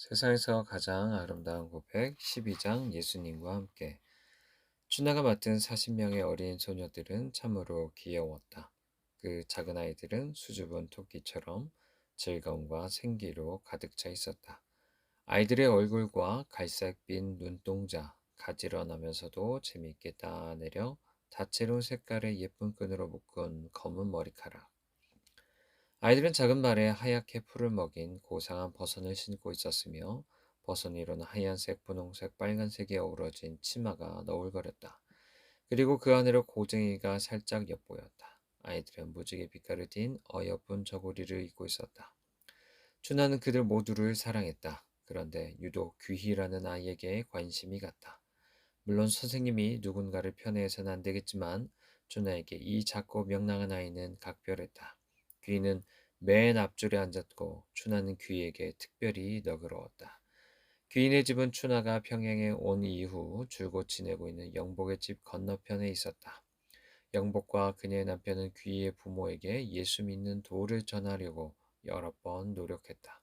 세상에서 가장 아름다운 고백 12장 예수님과 함께 추나가 맡은 40명의 어린 소녀들은 참으로 귀여웠다. 그 작은 아이들은 수줍은 토끼처럼 즐거움과 생기로 가득 차 있었다. 아이들의 얼굴과 갈색빛 눈동자, 가지런하면서도 재미있게 따내려 다채로운 색깔의 예쁜 끈으로 묶은 검은 머리카락. 아이들은 작은 발에 하얗게 풀을 먹인 고상한 버선을 신고 있었으며 버선 위로는 하얀색, 분홍색, 빨간색이 어우러진 치마가 너울거렸다. 그리고 그 안으로 고쟁이가 살짝 엿보였다. 아이들은 무지개 빛깔을 띤 어여쁜 저고리를 입고 있었다. 춘하는 그들 모두를 사랑했다. 그런데 유독 귀희라는 아이에게 관심이 갔다. 물론 선생님이 누군가를 편애해서는 안 되겠지만 준하에게 이 작고 명랑한 아이는 각별했다. 귀는 맨 앞줄에 앉았고 춘하는 귀에게 특별히 너그러웠다. 귀인의 집은 춘하가 평양에 온 이후 줄곧 지내고 있는 영복의 집 건너편에 있었다. 영복과 그녀의 남편은 귀의 부모에게 예수 믿는 도를 전하려고 여러 번 노력했다.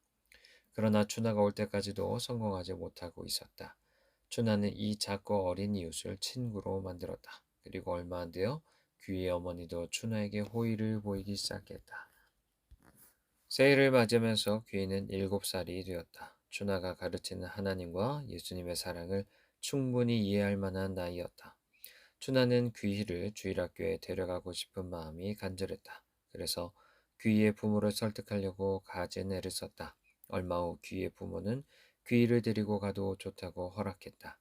그러나 춘하가 올 때까지도 성공하지 못하고 있었다. 춘하는 이 작고 어린 이웃을 친구로 만들었다. 그리고 얼마 안 되어 귀의 어머니도 춘하에게 호의를 보이기 시작했다. 새해를 맞으면서 귀는 7살이 되었다. 춘하가 가르치는 하나님과 예수님의 사랑을 충분히 이해할 만한 나이였다. 춘하는 귀희를 주일학교에 데려가고 싶은 마음이 간절했다. 그래서 귀희의 부모를 설득하려고 가진 애를 썼다. 얼마 후 귀희의 부모는 귀희를 데리고 가도 좋다고 허락했다.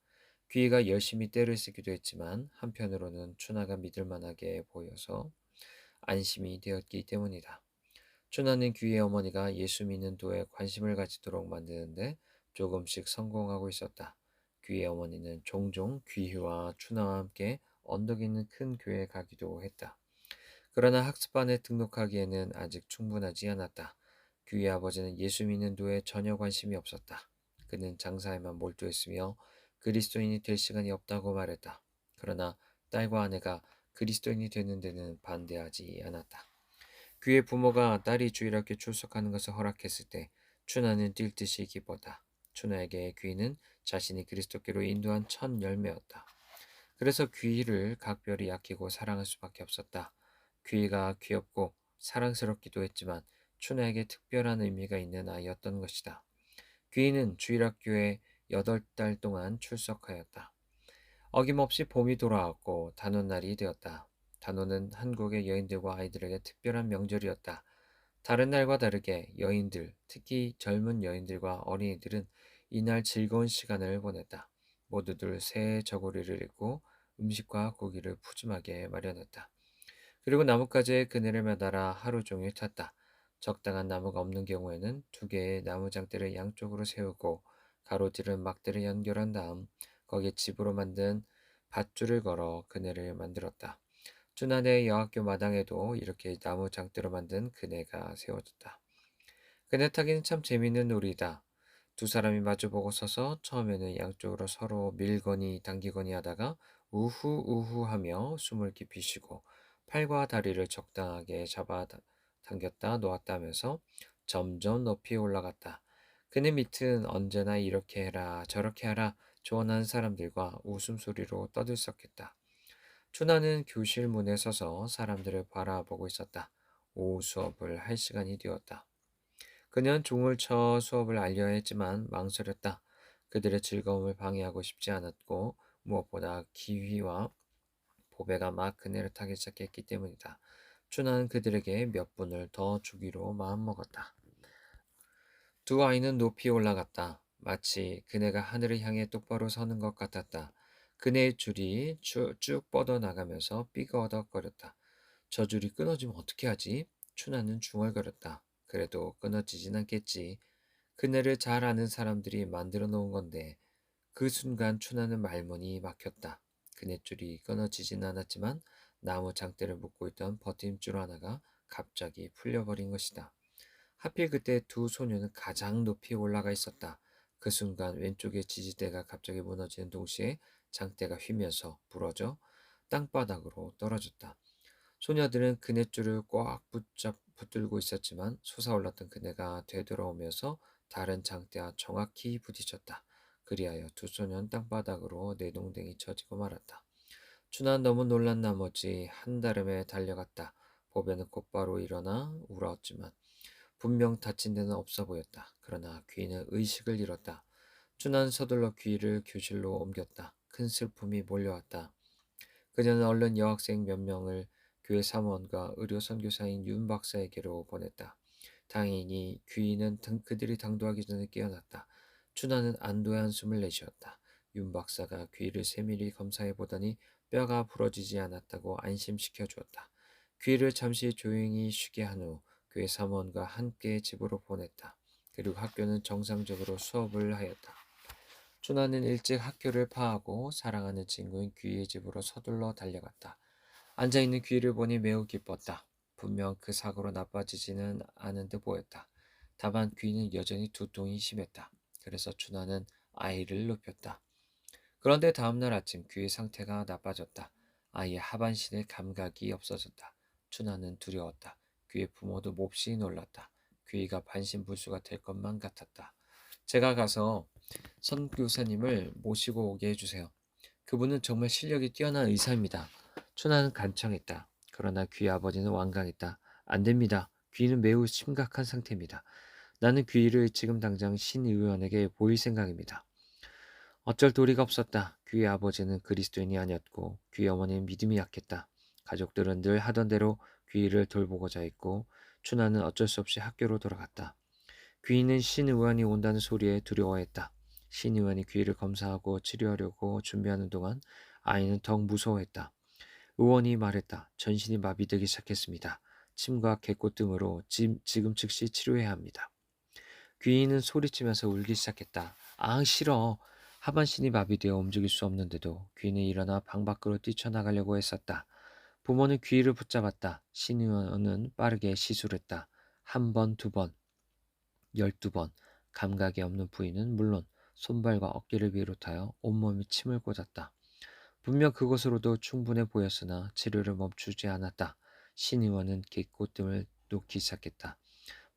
귀희가 열심히 떼를 쓰기도 했지만 한편으로는 춘하가 믿을 만하게 보여서 안심이 되었기 때문이다. 춘하는 귀희의 어머니가 예수 믿는 도에 관심을 가지도록 만드는데 조금씩 성공하고 있었다. 귀희의 어머니는 종종 귀희와 춘하와 함께 언덕 있는 큰 교회에 가기도 했다. 그러나 학습반에 등록하기에는 아직 충분하지 않았다. 귀희 아버지는 예수 믿는 도에 전혀 관심이 없었다. 그는 장사에만 몰두했으며 그리스도인이 될 시간이 없다고 말했다. 그러나 딸과 아내가 그리스도인이 되는 데는 반대하지 않았다. 그의 부모가 딸이 주일학교 출석하는 것을 허락했을 때 춘하는 뛸 듯이 기뻤다. 춘하에게 귀는 자신이 그리스도께로 인도한 첫 열매였다. 그래서 귀를 각별히 아끼고 사랑할 수밖에 없었다. 귀가 귀엽고 사랑스럽기도 했지만 춘하에게 특별한 의미가 있는 아이였던 것이다. 귀는 주일학교에 8달 동안 출석하였다. 어김없이 봄이 돌아왔고 단오날이 되었다. 단오는 한국의 여인들과 아이들에게 특별한 명절이었다. 다른 날과 다르게 여인들, 특히 젊은 여인들과 어린이들은 이날 즐거운 시간을 보냈다. 모두들 새 저고리를 입고 음식과 고기를 푸짐하게 마련했다. 그리고 나뭇가지에 그늘을 매달아 하루 종일 탔다. 적당한 나무가 없는 경우에는 2개의 나무장대를 양쪽으로 세우고 가로지른 막대를 연결한 다음 거기에 집으로 만든 밧줄을 걸어 그네를 만들었다. 쭈나네 여학교 마당에도 이렇게 나무 장대로 만든 그네가 세워졌다. 그네 타기는 참 재밌는 놀이다. 두 사람이 마주보고 서서 처음에는 양쪽으로 서로 밀거니 당기거니 하다가 우후 우후 하며 숨을 깊이 쉬고 팔과 다리를 적당하게 잡아 당겼다 놓았다 하면서 점점 높이 올라갔다. 그네 밑은 언제나 이렇게 해라 저렇게 하라 조언하는 사람들과 웃음소리로 떠들썩했다. 춘하는 교실 문에 서서 사람들을 바라보고 있었다. 오후 수업을 할 시간이 되었다. 그녀는 종을 쳐 수업을 알려야 했지만 망설였다. 그들의 즐거움을 방해하고 싶지 않았고 무엇보다 기휘와 보배가 막 그네를 타기 시작했기 때문이다. 춘하는 그들에게 몇 분을 더 주기로 마음먹었다. 두 아이는 높이 올라갔다. 마치 그네가 하늘을 향해 똑바로 서는 것 같았다. 그네의 줄이 쭉 뻗어나가면서 삐거덕거렸다. 저 줄이 끊어지면 어떻게 하지? 춘하는 중얼거렸다. 그래도 끊어지진 않겠지. 그네를 잘 아는 사람들이 만들어 놓은 건데 그 순간 춘하는 말문이 막혔다. 그네줄이 끊어지진 않았지만 나무 장대를 묶고 있던 버팀줄 하나가 갑자기 풀려버린 것이다. 하필 그때 두 소녀는 가장 높이 올라가 있었다. 그 순간 왼쪽의 지지대가 갑자기 무너지는 동시에 장대가 휘면서 부러져 땅바닥으로 떨어졌다. 소녀들은 그네줄을 꽉 붙들고 있었지만 솟아올랐던 그네가 되돌아오면서 다른 장대와 정확히 부딪혔다. 그리하여 두 소년 땅바닥으로 내동댕이 쳐지고 말았다. 춘하는 너무 놀란 나머지 한달음에 달려갔다. 보배는 곧바로 일어나 울었지만 분명 다친 데는 없어 보였다. 그러나 귀인은 의식을 잃었다. 춘하는 서둘러 귀를 교실로 옮겼다. 큰 슬픔이 몰려왔다. 그녀는 얼른 여학생 몇 명을 교회 사무원과 의료 선교사인 윤 박사에게로 보냈다. 다행히 귀인은 그들이 당도하기 전에 깨어났다. 춘하는 안도의 한숨을 내쉬었다. 윤 박사가 귀를 세밀히 검사해 보더니 뼈가 부러지지 않았다고 안심시켜 주었다. 귀를 잠시 조용히 쉬게 한 후 교회 사무원과 함께 집으로 보냈다. 그리고 학교는 정상적으로 수업을 하였다. 춘하는 일찍 학교를 파하고 사랑하는 친구인 귀의 집으로 서둘러 달려갔다. 앉아있는 귀를 보니 매우 기뻤다. 분명 그 사고로 나빠지지는 않은 듯 보였다. 다만 귀는 여전히 두통이 심했다. 그래서 춘하는 아이를 눕혔다. 그런데 다음날 아침 귀의 상태가 나빠졌다. 아이의 하반신의 감각이 없어졌다. 춘하는 두려웠다. 귀의 부모도 몹시 놀랐다. 귀가 반신불수가 될 것만 같았다. 제가 가서 선교사님을 모시고 오게 해주세요. 그분은 정말 실력이 뛰어난 의사입니다. 춘하는 간청했다. 그러나 귀 아버지는 완강했다. 안 됩니다. 귀는 매우 심각한 상태입니다. 나는 귀를 지금 당장 신 의원에게 보일 생각입니다. 어쩔 도리가 없었다. 귀의 아버지는 그리스도인이 아니었고 귀의 어머니는 믿음이 약했다. 가족들은 늘 하던 대로 귀를 돌보고자 했고 춘하는 어쩔 수 없이 학교로 돌아갔다. 귀인은 신 의원이 온다는 소리에 두려워했다. 신 의원이 귀를 검사하고 치료하려고 준비하는 동안 아이는 더욱 무서워했다. 의원이 말했다. 전신이 마비되기 시작했습니다. 침과 개꽃 등으로 지금 즉시 치료해야 합니다. 귀인은 소리치면서 울기 시작했다. 아, 싫어. 하반신이 마비되어 움직일 수 없는데도 귀인은 일어나 방 밖으로 뛰쳐나가려고 했었다. 부모는 귀를 붙잡았다. 신 의원은 빠르게 시술했다. 한 번, 두 번, 12번. 감각이 없는 부위는 물론 손발과 어깨를 비롯하여 온몸이 침을 꽂았다. 분명 그것으로도 충분해 보였으나 치료를 멈추지 않았다. 신의원은 개꽃 등을 놓기 시작했다.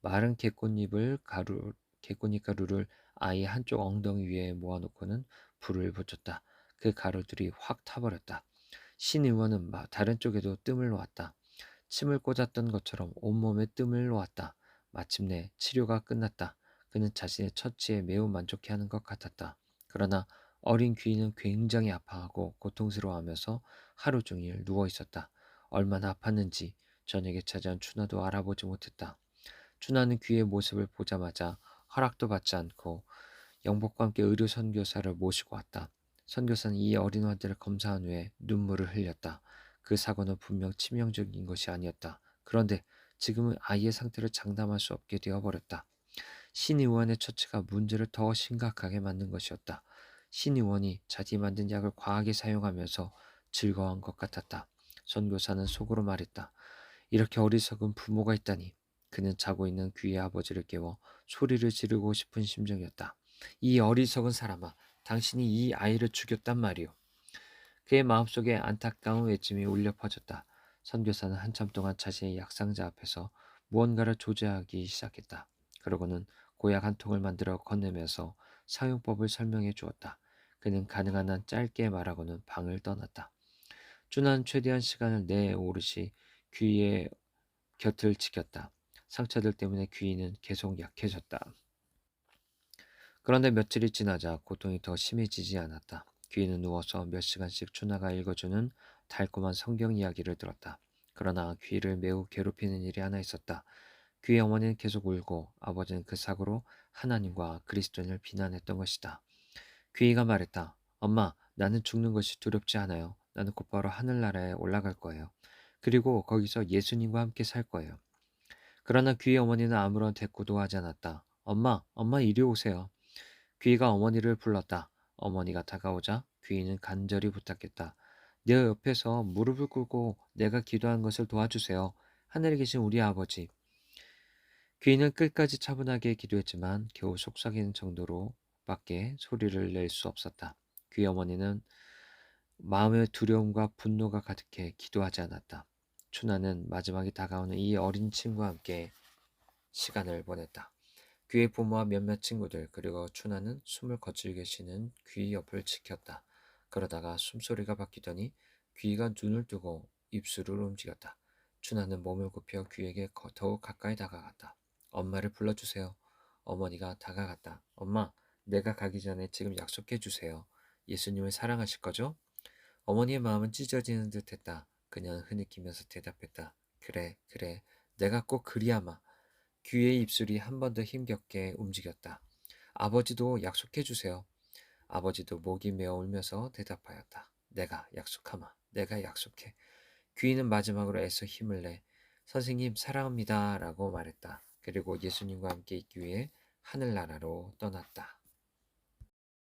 마른 개꽃잎 가루를 아이 한쪽 엉덩이 위에 모아놓고는 불을 붙였다. 그 가루들이 확 타버렸다. 신의원은 다른 쪽에도 뜸을 놓았다. 침을 꽂았던 것처럼 온몸에 뜸을 놓았다. 마침내 치료가 끝났다. 그는 자신의 처치에 매우 만족해하는 것 같았다. 그러나 어린 귀인은 굉장히 아파하고 고통스러워하면서 하루 종일 누워 있었다. 얼마나 아팠는지 저녁에 찾아온 춘하도 알아보지 못했다. 춘하는 귀의 모습을 보자마자 허락도 받지 않고 영복과 함께 의료 선교사를 모시고 왔다. 선교사는 이 어린 아들을 검사한 후에 눈물을 흘렸다. 그 사고는 분명 치명적인 것이 아니었다. 그런데 지금은 아이의 상태를 장담할 수 없게 되어버렸다. 신의원의 처치가 문제를 더 심각하게 만든 것이었다. 신의원이 자기 만든 약을 과하게 사용하면서 즐거워한 것 같았다. 선교사는 속으로 말했다. 이렇게 어리석은 부모가 있다니. 그는 자고 있는 귀의 아버지를 깨워 소리를 지르고 싶은 심정이었다. 이 어리석은 사람아, 당신이 이 아이를 죽였단 말이오. 그의 마음속에 안타까운 외침이 울려 퍼졌다. 선교사는 한참 동안 자신의 약상자 앞에서 무언가를 조제하기 시작했다. 그러고는 고약 한 통을 만들어 건네면서 사용법을 설명해 주었다. 그는 가능한 한 짧게 말하고는 방을 떠났다. 춘한 최대한 시간을 내 오롯이 귀의 곁을 지켰다. 상처들 때문에 귀는 계속 약해졌다. 그런데 며칠이 지나자 고통이 더 심해지지 않았다. 귀는 누워서 몇 시간씩 춘하가 읽어주는 달콤한 성경 이야기를 들었다. 그러나 귀를 매우 괴롭히는 일이 하나 있었다. 귀의 어머니는 계속 울고 아버지는 그 사고로 하나님과 그리스도인을 비난했던 것이다. 귀가 말했다. 엄마, 나는 죽는 것이 두렵지 않아요. 나는 곧바로 하늘나라에 올라갈 거예요. 그리고 거기서 예수님과 함께 살 거예요. 그러나 귀의 어머니는 아무런 대꾸도 하지 않았다. 엄마, 엄마 이리 오세요. 귀가 어머니를 불렀다. 어머니가 다가오자 귀는 간절히 부탁했다. 내 옆에서 무릎을 꿇고 내가 기도한 것을 도와주세요. 하늘에 계신 우리 아버지. 귀는 끝까지 차분하게 기도했지만 겨우 속삭이는 정도로 밖에 소리를 낼 수 없었다. 귀 어머니는 마음의 두려움과 분노가 가득해 기도하지 않았다. 춘하는 마지막이 다가오는 이 어린 친구와 함께 시간을 보냈다. 귀의 부모와 몇몇 친구들 그리고 춘하는 숨을 거칠게 쉬는 귀 옆을 지켰다. 그러다가 숨소리가 바뀌더니 귀가 눈을 뜨고 입술을 움직였다. 춘하는 몸을 굽혀 귀에게 더욱 가까이 다가갔다. 엄마를 불러주세요. 어머니가 다가갔다. 엄마, 내가 가기 전에 지금 약속해 주세요. 예수님을 사랑하실 거죠? 어머니의 마음은 찢어지는 듯했다. 그녀는 흐느끼면서 대답했다. 그래, 그래. 내가 꼭 그리하마. 귀의 입술이 한 번 더 힘겹게 움직였다. 아버지도 약속해 주세요. 아버지도 목이 메어 울면서 대답하였다. 내가 약속하마. 내가 약속해. 귀인은 마지막으로 애써 힘을 내 선생님 사랑합니다 라고 말했다. 그리고 예수님과 함께 있기 위해 하늘나라로 떠났다.